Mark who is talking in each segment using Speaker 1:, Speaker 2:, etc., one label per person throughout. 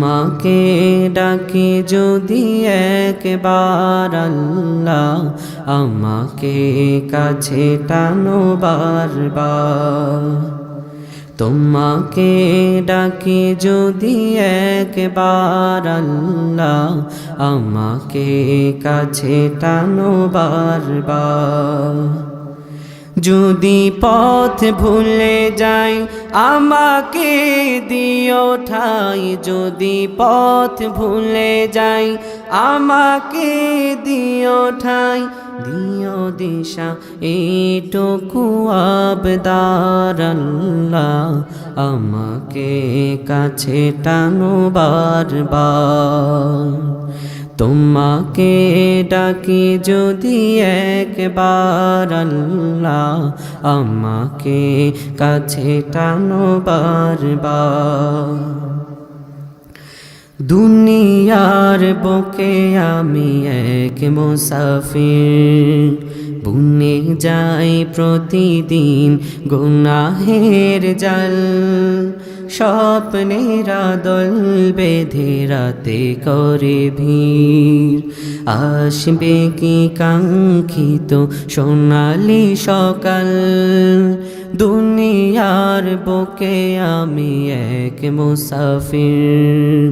Speaker 1: মাকে ডাকি যদি একবার আল্লাহ, আমাকে কাছে টানো বারবার। তোমাকে ডাকি যদি একবার আল্লাহ, আমাকে কাছে টানো বারবার। যদি পথ ভুলে যাই আমাকে দিও ঠাই, যদি পথ ভুলে যাই আমাকে দিও ঠাই, দিও দিশা এইটুকু আবদার আল্লাহ, আমাকে কাছে টানো বারবার। তোমাকে ডাকি যদি একবার আল্লাহ, আমাকে কাছে টানো বারবার। দুনিয়ার বুকে আমি এক মুসাফির, বুনে যাই প্রতিদিন গুনাহের জাল। স্বপ্নের দল বেঁধে রাতে করে ভিড়, আসবে কি কাঙ্ক্ষিত সোনালি সকাল। দুনিয়ার বুকে আমি এক মুসাফির,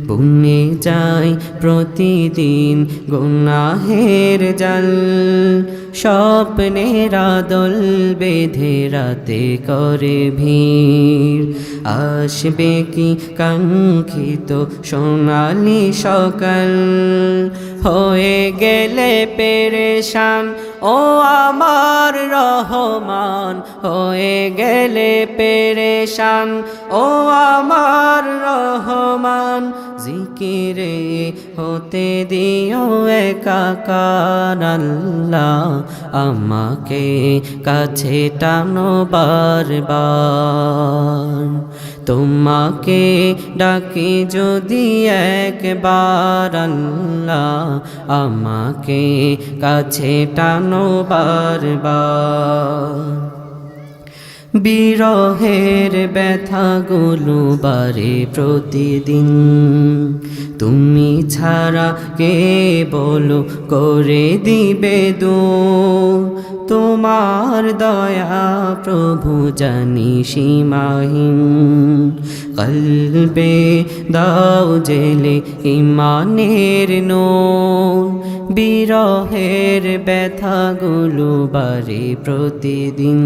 Speaker 1: বুনে যাই প্রতিদিন গুনাহের জাল। স্বপ্নের দল বেঁধে রাতে করে ভিড়, আসবে কি কাঙ্ক্ষিত সোনালি সকাল। হয়ে গেলে পেরেশান ও আমার রহমান, হয়ে গেলে পেরেশান ও আমার রহমান। জিকিরে হতে দিও একাকার আল্লাহ, আমাকে কাছে টানো বারবার। তোমাকে ডাকি যদি একবার আল্লাহ, আমাকে কাছে টানো বারবার। বিরহের ব্যথাগুলো বারে প্রতিদিন, তুমি ছাড়া কে বলো করে দিবে দূর। তোমার দয়া প্রভু জানি সীমাহীন, কলবে দাও জেলে ইমানের নূর। বিরহের ব্যথাগুলো বারে প্রতিদিন,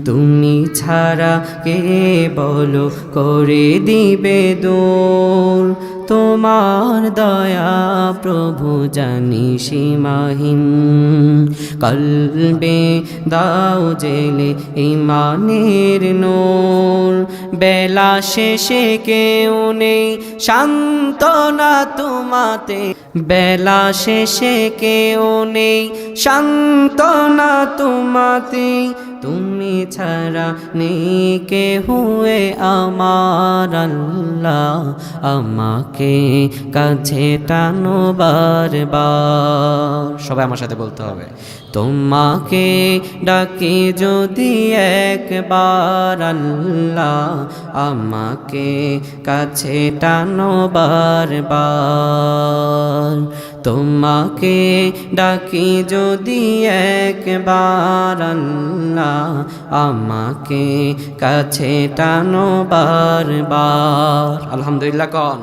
Speaker 1: তুমি ছাড়া কে বলো করে দিবে দূর। তোমার দয়া প্রভু জানি সীমাহীন, কলবে দাও জেলে ইমানের নূর। বেলা শেষে কেউ নেই সান্ত্বনা তোমাতে, বেলা শেষে কেউ নেই সান্ত্বনা তোমাতে। তুমি ছাড়া নেই কেহুয়ে আমার আল্লাহ, আমাকে কাছে টানো বারবার। সবাই আমার সাথে বলতে হবে। তোমাকে ডাকি যদি একবার আল্লাহ, আমাকে কাছে টানো বারবার। তোমাকে ডাকি যদি একবার আল্লাহ, আমাকে কাছে টানো বারবার। আলহামদুলিল্লাহ কন।